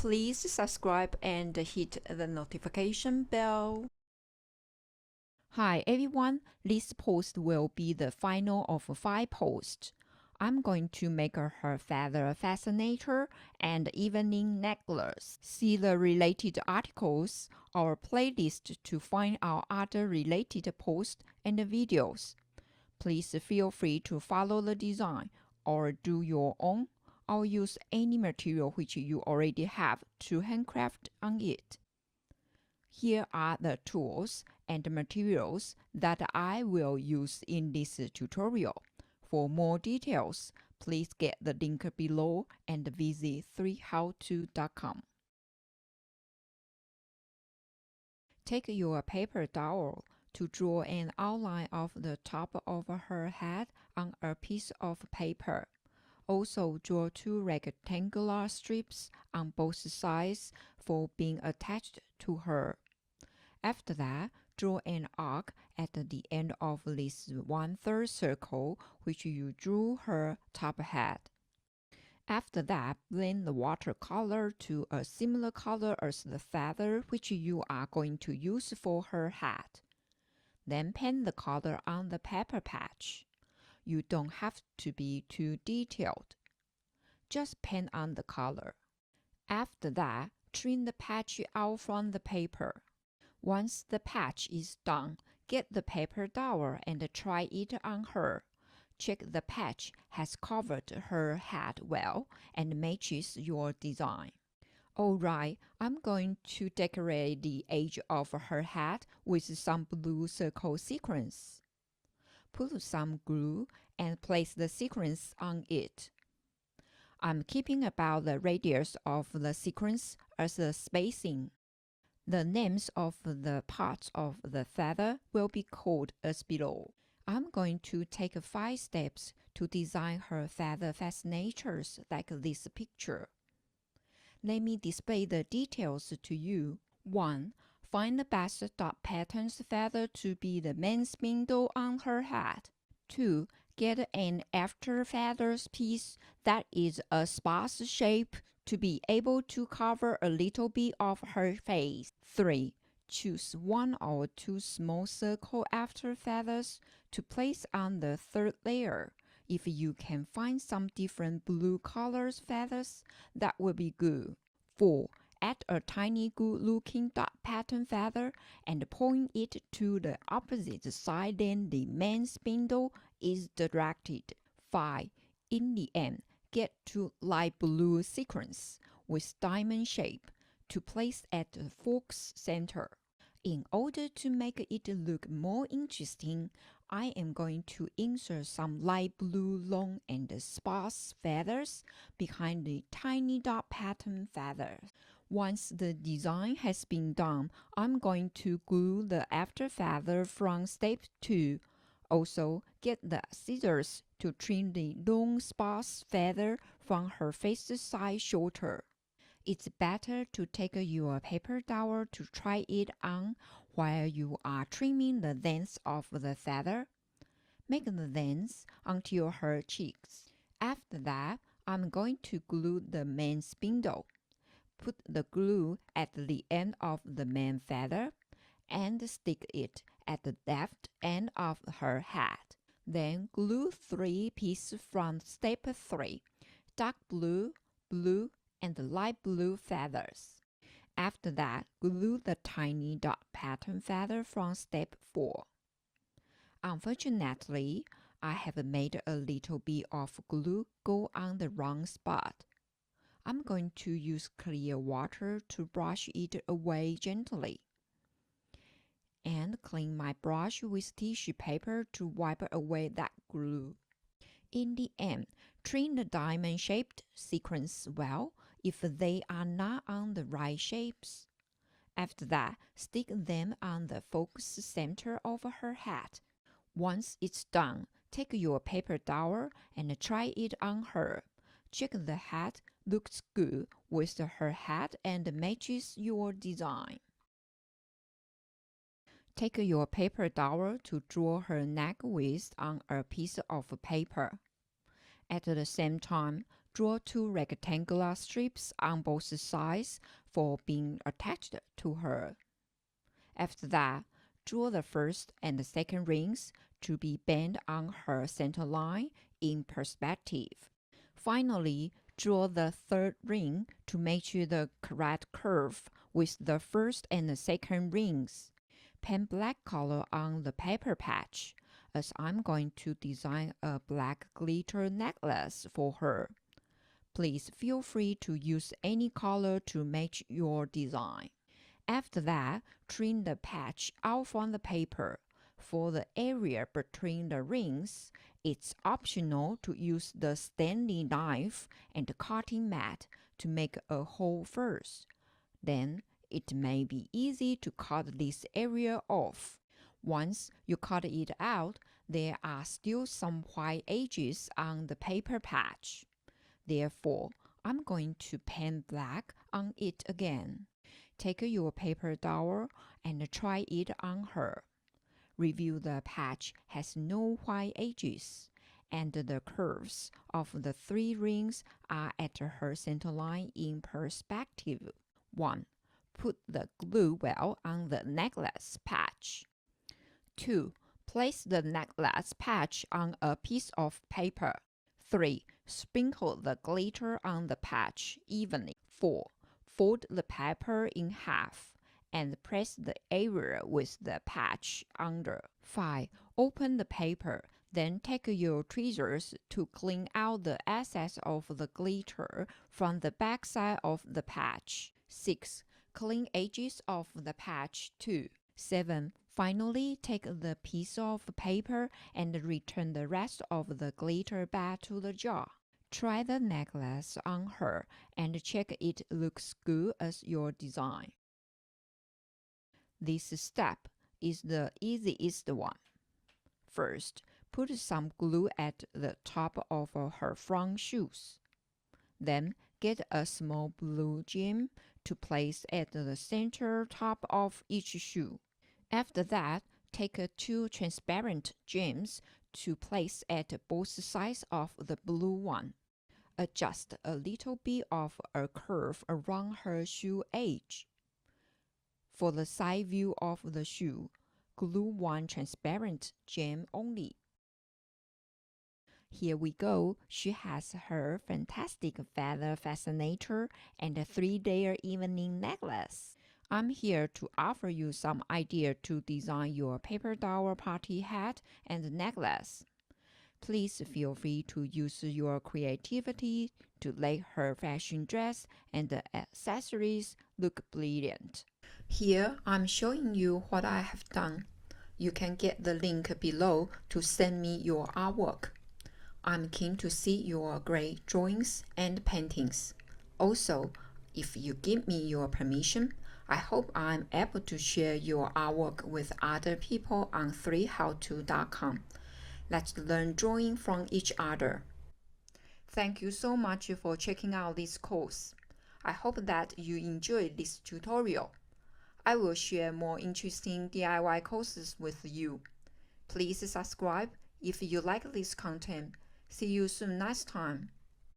Please subscribe and hit the notification bell. Hi everyone, this post will be the final of 5 posts. I'm going to make her feather fascinator and evening necklace. See the related articles or playlist to find our other related posts and videos. Please feel free to follow the design or do your own, or use any material which you already have to handcraft on it. Here are the tools and materials that I will use in this tutorial. For more details, please get the link below and visit 3howto.com. Take your paperDoll to draw an outline of the top of her head on a piece of paper. Also draw 2 rectangular strips on both sides for being attached to her. After that, draw an arc at the end of this 1/3 circle which you drew her top head. After that, blend the watercolor to a similar color as the feather which you are going to use for her head. Then paint the color on the paper patch. You don't have to be too detailed. Just paint on the color. After that, trim the patch out from the paper. Once the patch is done, get the paperDoll and try it on her. Check the patch has covered her head well and matches your design. Alright, I'm going to decorate the edge of her head with some blue circle sequins. Put some glue and place the sequins on it. I'm keeping about the radius of the sequins as the spacing. The names of the parts of the feather will be called as below. I'm going to take 5 steps to design her feather fascinators like this picture. Let me display the details to you. 1. Find the best dot patterns feather to be the main spindle on her head. 2. Get an after feathers piece that is a sparse shape to be able to cover a little bit of her face. 3. Choose 1 or 2 small circle after feathers to place on the 3rd layer. If you can find some different blue colors feathers, that will be good. 4. Add a tiny good-looking dot pattern feather and point it to the opposite side than the main spindle is directed. 5. In the end, get 2 light blue sequins with diamond shape to place at the fork's center. In order to make it look more interesting, I am going to insert some light blue long and sparse feathers behind the tiny dot pattern feathers. Once the design has been done, I'm going to glue the after feather from step 2. Also, get the scissors to trim the long sparse feather from her face side shorter. It's better to take your paperDoll to try it on while you are trimming the length of the feather. Make the length until her cheeks. After that, I'm going to glue the main spindle. Put the glue at the end of the main feather and stick it at the left end of her head. Then glue 3 pieces from step 3, dark blue, blue, and light blue feathers. After that, glue the tiny dot pattern feather from step 4. Unfortunately, I have made a little bit of glue go on the wrong spot. I'm going to use clear water to brush it away gently. And clean my brush with tissue paper to wipe away that glue. In the end, trim the diamond-shaped sequins well if they are not on the right shapes. After that, stick them on the focus center of her head. Once it's done, take your paperDoll and try it on her. Check the head looks good with her head and matches your design. Take your paperDoll to draw her neck width on a piece of paper. At the same time, Draw 2 rectangular strips on both sides for being attached to her. After that, draw the first and the second rings to be bent on her center line in perspective. Finally, draw the third ring to match the correct curve with the first and the second rings. Paint black color on the paper patch, as I'm going to design a black glitter necklace for her. Please feel free to use any color to match your design. After that, trim the patch out from the paper. For the area between the rings, it's optional to use the Stanley knife and cutting mat to make a hole first. Then, it may be easy to cut this area off. Once you cut it out, there are still some white edges on the paper patch. Therefore, I'm going to paint black on it again. Take your paperDoll and try it on her. Review the patch has no white edges, and the curves of the 3 rings are at her center line in perspective. 1. Put the glue well on the necklace patch. 2. Place the necklace patch on a piece of paper. 3. Sprinkle the glitter on the patch evenly. 4. Fold the paper in half and press the area with the patch under. 5. Open the paper, then take your tweezers to clean out the excess of the glitter from the backside of the patch. 6. Clean edges of the patch too. 7. Finally, take the piece of paper and return the rest of the glitter back to the jar. Try the necklace on her and check it looks good as your design. This step is the easiest one. First, put some glue at the top of her front shoes. Then, get a small blue gem to place at the center top of each shoe. After that, take 2 transparent gems to place at both sides of the blue one. Adjust a little bit of a curve around her shoe edge. For the side view of the shoe, glue 1 transparent gem only. Here we go. She has her fantastic feather fascinator and a 3-layer evening necklace. I'm here to offer you some idea to design your paperDoll party hat and necklace. Please feel free to use your creativity to make her fashion dress and the accessories look brilliant. Here, I'm showing you what I have done. You can get the link below to send me your artwork. I'm keen to see your great drawings and paintings. Also, if you give me your permission, I hope I'm able to share your artwork with other people on freehowto.com. Let's learn drawing from each other. Thank you so much for checking out this course. I hope that you enjoyed this tutorial. I will share more interesting DIY courses with you. Please subscribe if you like this content. See you soon next time.